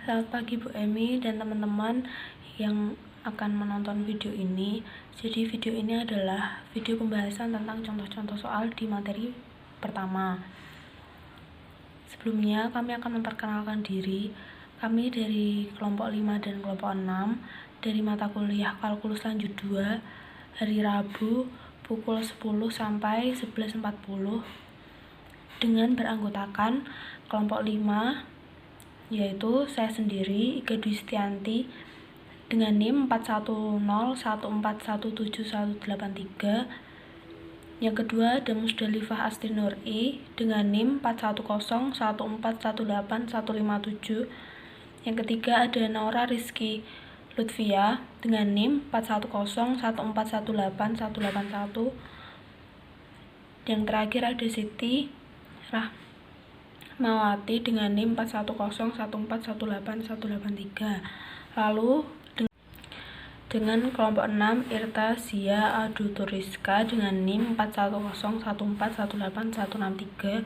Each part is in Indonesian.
Selamat pagi Bu Emi dan teman-teman yang akan menonton video ini. Jadi video ini adalah video pembahasan tentang contoh-contoh soal di materi pertama. Sebelumnya kami akan memperkenalkan diri. Kami dari kelompok 5 dan kelompok 6 dari mata kuliah Kalkulus Lanjut 2 hari Rabu pukul 10 sampai 11.40 dengan beranggotakan kelompok 5 yaitu saya sendiri, Ika Dwi Setianti, dengan NIM 41014171183. Yang kedua ada Musdalifah Astri Nur'i dengan NIM 41014181157. Yang ketiga ada Naura Rizky Lutfia dengan NIM 41014181181. Yang terakhir ada Siti Rahmawati dengan NIM 41014181183. Lalu dengan kelompok 6 Irta Zia Aduturiska dengan NIM 41014181163.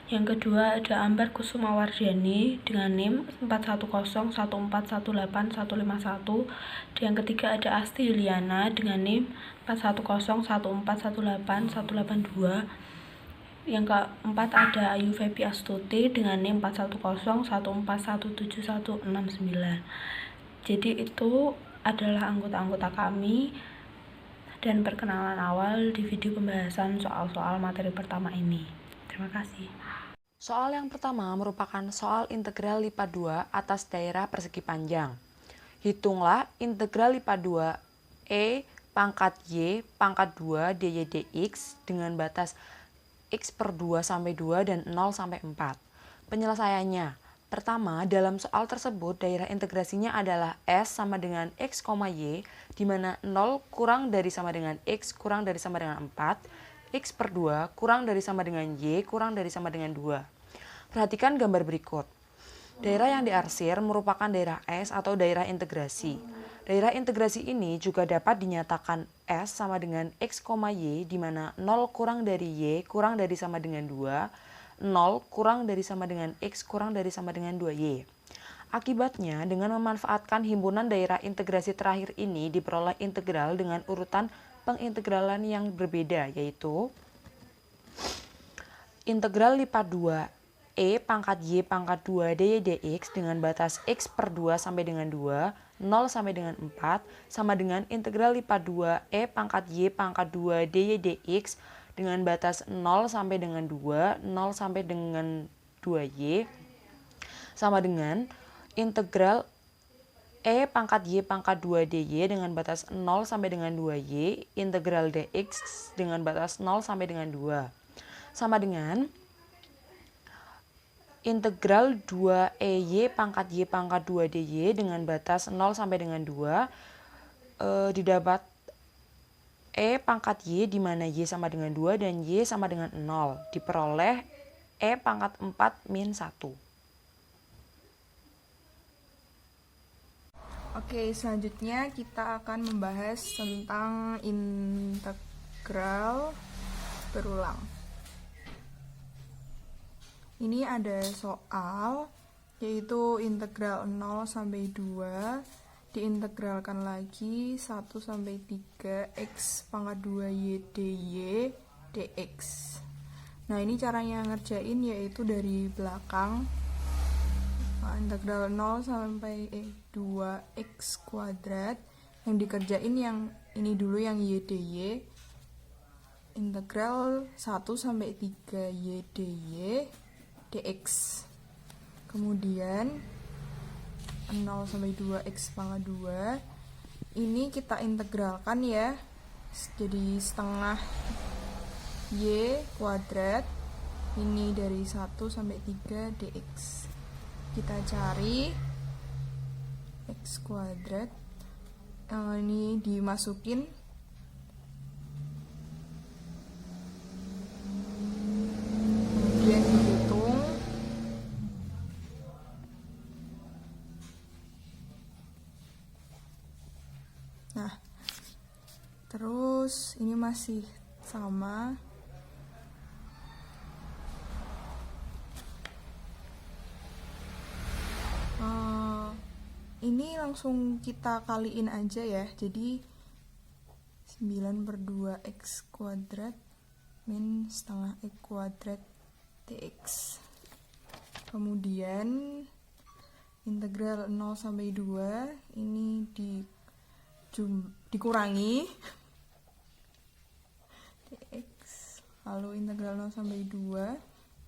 Yang kedua ada Ambar Kusuma Wardani dengan NIM 41014181151. Yang ketiga ada Asti Yuliana dengan NIM 41014181182. Yang keempat ada Ayu Febi Astuti dengan NIM 41014171169. Jadi itu adalah anggota-anggota kami dan perkenalan awal di video pembahasan soal-soal materi pertama ini. Terima kasih. Soal yang pertama merupakan soal integral lipat 2 atas daerah persegi panjang. Hitunglah integral lipat 2 E pangkat Y pangkat 2 dy dx dengan batas x per 2 sampai 2 dan 0 sampai 4. Penyelesaiannya. Pertama, dalam soal tersebut daerah integrasinya adalah S sama dengan X, Y, di mana 0 kurang dari sama dengan X kurang dari sama dengan 4, X per 2 kurang dari sama dengan Y kurang dari sama dengan 2. Perhatikan gambar berikut. Daerah yang diarsir merupakan daerah S atau daerah integrasi. Daerah integrasi ini juga dapat dinyatakan S sama dengan X, Y, di mana 0 kurang dari Y kurang dari sama dengan 2, 0 kurang dari sama dengan X kurang dari sama dengan 2Y. Akibatnya, dengan memanfaatkan himpunan daerah integrasi terakhir ini diperoleh integral dengan urutan pengintegralan yang berbeda, yaitu integral lipat 2 E pangkat Y pangkat 2 dy dx dengan batas x per 2 sampai dengan 2, 0 sampai dengan 4, sama dengan integral lipat 2 E pangkat Y pangkat 2 dy dx dengan batas 0 sampai dengan 2, 0 sampai dengan 2y, sama dengan integral E pangkat Y pangkat 2 dy dengan batas 0 sampai dengan 2y, integral dx dengan batas 0 sampai dengan 2, sama dengan integral 2EY pangkat Y pangkat 2 dy dengan batas 0 sampai dengan 2 didapat E pangkat Y di mana Y sama dengan 2 dan Y sama dengan 0. Diperoleh E pangkat 4 min 1. Oke, selanjutnya kita akan membahas tentang integral berulang. Ini ada soal yaitu integral 0 sampai 2 diintegralkan lagi 1 sampai 3 x pangkat 2 y dy dx. Nah, ini caranya ngerjain yaitu dari belakang. Integral 0 sampai 2x kuadrat, yang dikerjain yang ini dulu yang y dy. Integral 1 sampai 3 y dy dx. Kemudian 0 sampai 2x pangkat 2 ini kita integralkan ya, jadi setengah y kuadrat, ini dari 1 sampai 3 dx. Kita cari x kuadrat, ini dimasukin kemudian dihitung. Nah, terus ini masih sama. ini langsung kita kaliin aja ya. Jadi 9/2 x kuadrat min setengah x kuadrat dx. Kemudian integral 0 sampai 2 ini dikurangi dx. Lalu integral 0 sampai 2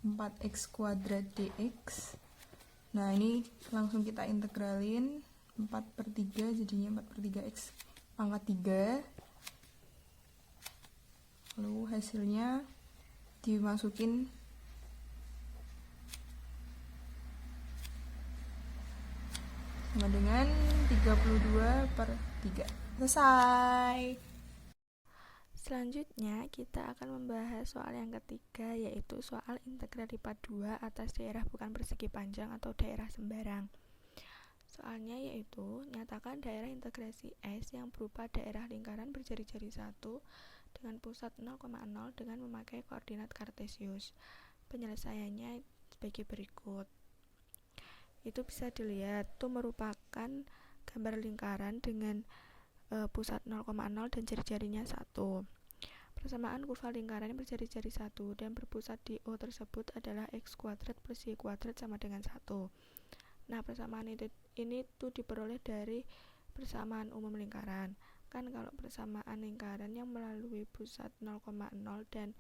4x kuadrat dx. Nah, ini langsung kita integralin 4/3, jadinya 4/3x pangkat 3. Lalu hasilnya dimasukin sama dengan 32/3. Selesai. Selanjutnya kita akan membahas soal yang ketiga, yaitu soal integral IPA 2 atas daerah bukan persegi panjang atau daerah sembarang. Soalnya yaitu, nyatakan daerah integrasi S yang berupa daerah lingkaran berjari-jari 1 dengan pusat 0,0 dengan memakai koordinat kartesius. Penyelesaiannya sebagai berikut. Itu bisa dilihat, itu merupakan gambar lingkaran dengan pusat 0,0 dan jari-jarinya 1. Persamaan kurva lingkaran yang berjari-jari 1 dan berpusat di O tersebut adalah x kuadrat plus y kuadrat sama dengan 1. Nah, persamaan ini tuh diperoleh dari persamaan umum lingkaran. Kan kalau persamaan lingkaran yang melalui pusat 0,0 dan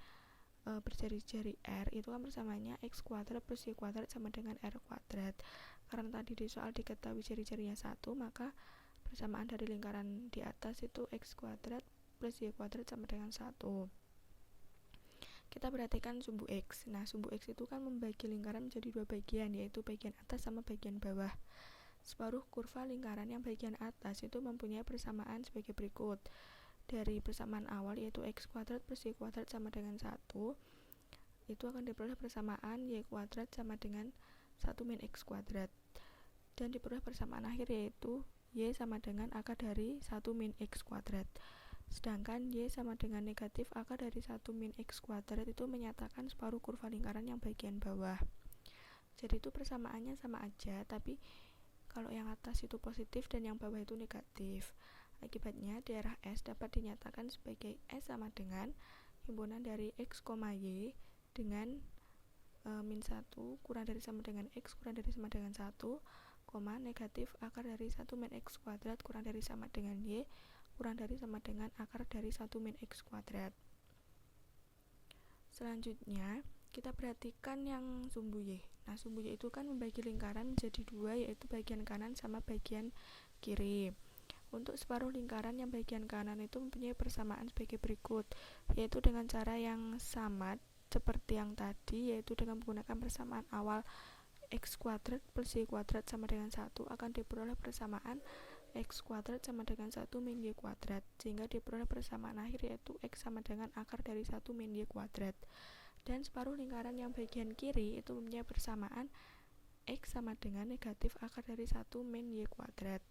berjari-jari R itu kan persamaannya x kuadrat plus y kuadrat sama dengan R kuadrat. Karena tadi di soal diketahui jari-jarinya 1, maka persamaan dari lingkaran di atas itu x kuadrat plus y kuadrat sama dengan 1. Kita perhatikan sumbu x. Nah, sumbu x itu kan membagi lingkaran menjadi dua bagian, yaitu bagian atas sama bagian bawah. Separuh kurva lingkaran yang bagian atas itu mempunyai persamaan sebagai berikut. Dari persamaan awal yaitu x kuadrat plus y kuadrat sama dengan 1, itu akan diperoleh persamaan y kuadrat sama dengan 1 min x kuadrat. Dan diperoleh persamaan akhir yaitu y sama dengan akar dari 1 min x kuadrat. Sedangkan y sama dengan negatif akar dari 1 min x kuadrat itu menyatakan separuh kurva lingkaran yang bagian bawah. Jadi itu persamaannya sama aja, tapi kalau yang atas itu positif dan yang bawah itu negatif. Akibatnya daerah S dapat dinyatakan sebagai S sama dengan himpunan dari x, y dengan min 1 kurang dari sama dengan x kurang dari sama dengan 1, negatif akar dari 1 min x kuadrat kurang dari sama dengan y kurang dari sama dengan akar dari 1 min x kuadrat. Selanjutnya kita perhatikan yang sumbu y. Nah, sumbu y itu kan membagi lingkaran menjadi dua, yaitu bagian kanan sama bagian kiri. Untuk separuh lingkaran yang bagian kanan itu mempunyai persamaan sebagai berikut, yaitu dengan cara yang sama seperti yang tadi, yaitu dengan menggunakan persamaan awal x kuadrat plus y kuadrat sama dengan 1 akan diperoleh persamaan x kuadrat sama dengan 1 min y kuadrat, sehingga diperoleh persamaan akhir yaitu x sama dengan akar dari 1 min y kuadrat. Dan separuh lingkaran yang bagian kiri itu mempunyai persamaan x sama dengan negatif akar dari 1 min y kuadrat.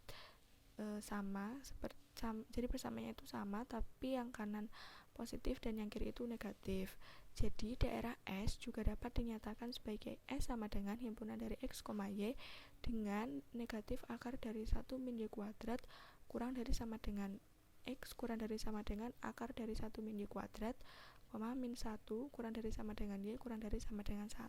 Jadi persamaannya itu sama, tapi yang kanan positif dan yang kiri itu negatif. Jadi daerah S juga dapat dinyatakan sebagai S sama dengan himpunan dari x, y dengan negatif akar dari 1 min y kuadrat kurang dari sama dengan x kurang dari sama dengan akar dari 1 min y kuadrat, min 1 kurang dari sama dengan y kurang dari sama dengan 1.